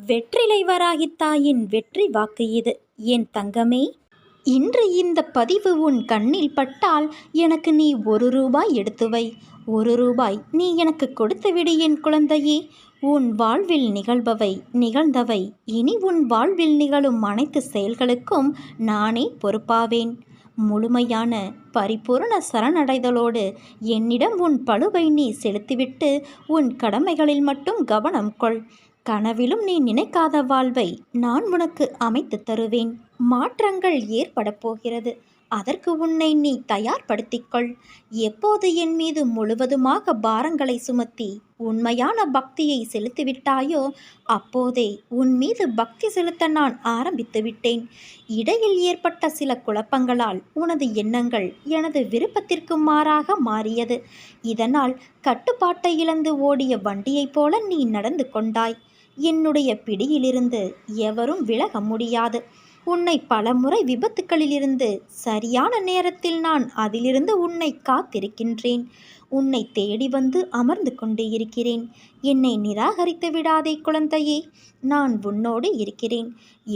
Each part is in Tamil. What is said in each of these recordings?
வெற்றிலை வராகித்தாயின் வெற்றி வாக்கு இது என் தங்கமே. இன்று இந்த பதிவு உன் கண்ணில் பட்டால் எனக்கு நீ ₹1 எடுத்து வை. ₹1 நீ எனக்கு கொடுத்துவிடு என் குழந்தையே. உன் வாழ்வில் நிகழ்பவை நிகழ்ந்தவை, இனி உன் வாழ்வில் நிகழும் அனைத்து செயல்களுக்கும் நானே பொறுப்பாவேன். முழுமையான பரிபூரண சரணடைதலோடு என்னிடம் உன் பளுவை நீ செலுத்திவிட்டு உன் கடமைகளில் மட்டும் கவனம் கொள். கனவிலும் நீ நினைக்காத வாழ்வை நான் உனக்கு அமைத்து தருவேன். மாற்றங்கள் ஏற்பட போகிறது. அதற்கு உன்னை நீ தயார்படுத்திக்கொள். எப்போது என் மீது முழுவதுமாக பாரங்களை சுமத்தி உண்மையான பக்தியை செலுத்திவிட்டாயோ அப்போதே உன் மீது பக்தி செலுத்த நான் ஆரம்பித்து விட்டேன். இடையில் ஏற்பட்ட சில குழப்பங்களால் உனது எண்ணங்கள் எனது விருப்பத்திற்கு மாறாக மாறியது. இதனால் கட்டுப்பாட்டை இழந்து ஓடிய வண்டியைப் போல நீ நடந்து கொண்டாய். என்னுடைய பிடியிலிருந்து எவரும் விலக முடியாது. உன்னை பலமுறை விபத்துக்களிலிருந்து சரியான நேரத்தில் நான் அதிலிருந்து உன்னை காத்திருக்கின்றேன். உன்னை தேடி வந்து அமர்ந்து கொண்டு இருக்கிறேன். என்னை நிராகரித்து விடாதே குழந்தையே. நான் உன்னோடு இருக்கிறேன்.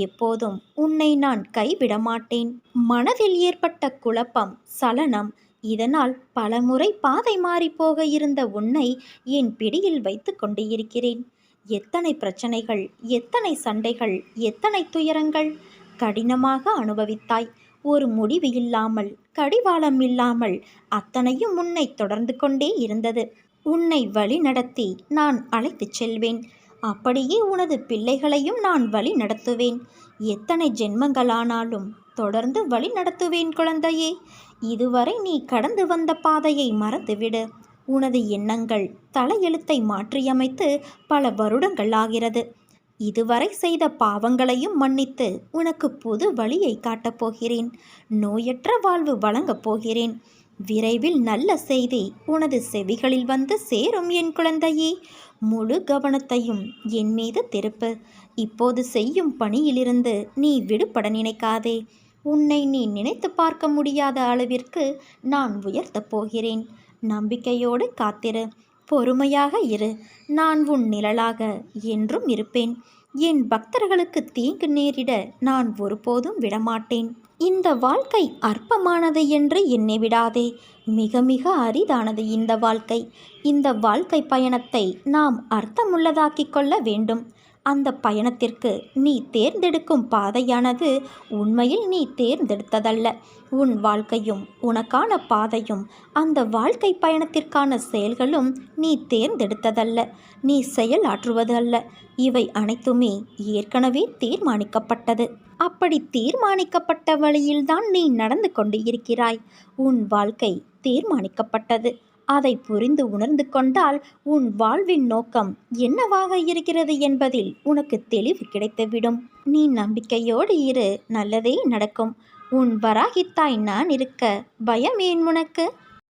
எப்போதும் உன்னை நான் கைவிட மாட்டேன். மனதில் ஏற்பட்ட குழப்பம், சலனம், இதனால் பலமுறை பாதை மாறிப்போக இருந்த உன்னை என் பிடியில் வைத்து கொண்டு இருக்கிறேன். எத்தனை பிரச்சனைகள், எத்தனை சண்டைகள், எத்தனை துயரங்கள் கடினமாக அனுபவித்தாய். ஒரு முடிவு இல்லாமல், கடிவாளம் இல்லாமல் அத்தனையும் உன்னை தொடர்ந்து கொண்டே இருந்தது. உன்னை வழி நடத்தி நான் அழைத்துச் செல்வேன். அப்படியே உனது பிள்ளைகளையும் நான் வழி நடத்துவேன். எத்தனை ஜென்மங்களானாலும் தொடர்ந்து வழி நடத்துவேன் குழந்தையே. இதுவரை நீ கடந்து வந்த பாதையை மறந்துவிடு. உனது எண்ணங்கள் தலையெழுத்தை மாற்றியமைத்து பல வருடங்கள் ஆகிறது. இதுவரை செய்த பாவங்களையும் மன்னித்து உனக்கு புது வழியை காட்டப் போகிறேன். நோயற்ற வாழ்வு வழங்கப் போகிறேன். விரைவில் நல்ல செய்தி உனது செவிகளில் வந்து சேரும் என் குழந்தையே. முழு கவனத்தையும் என் மீது திருப்பு. இப்போது செய்யும் பணியிலிருந்து நீ விடுபட நினைக்காதே. உன்னை நீ நினைத்து பார்க்க முடியாத அளவிற்கு நான் உயர்த்தப் போகிறேன். நம்பிக்கையோடு காத்திரு. பொறுமையாக இரு. நான் உன் நிழலாக என்றும் இருப்பேன். என் பக்தர்களுக்கு தீங்கு நேரிட நான் ஒருபோதும் விடமாட்டேன். இந்த வாழ்க்கை அற்பமானது என்று எண்ணி விடாதே. மிக மிக அரிதானது இந்த வாழ்க்கை. இந்த வாழ்க்கை பயணத்தை நாம் அர்த்தமுள்ளதாக்கிக் கொள்ள வேண்டும். அந்த பயணத்திற்கு நீ தேர்ந்தெடுக்கும் பாதையானது உண்மையில் நீ தேர்ந்தெடுத்ததல்ல. உன் வாழ்க்கையும் உனக்கான பாதையும் அந்த வாழ்க்கை பயணத்திற்கான செயல்களும் நீ தேர்ந்தெடுத்ததல்ல. நீ செயலாற்றுவது அல்ல. இவை அனைத்துமே ஏற்கனவே தீர்மானிக்கப்பட்டது. அப்படி தீர்மானிக்கப்பட்ட வழியில்தான் நீ நடந்து கொண்டு இருக்கிறாய். உன் வாழ்க்கை தீர்மானிக்கப்பட்டது. அதை புரிந்து உணர்ந்து கொண்டால் உன் வாழ்வின் நோக்கம் என்னவாக இருக்கிறது என்பதில் உனக்கு தெளிவு கிடைத்துவிடும். நீ நம்பிக்கையோடு இரு. நல்லதே நடக்கும். உன் வராகித்தாய் நான் இருக்க பயம் ஏன் உனக்கு?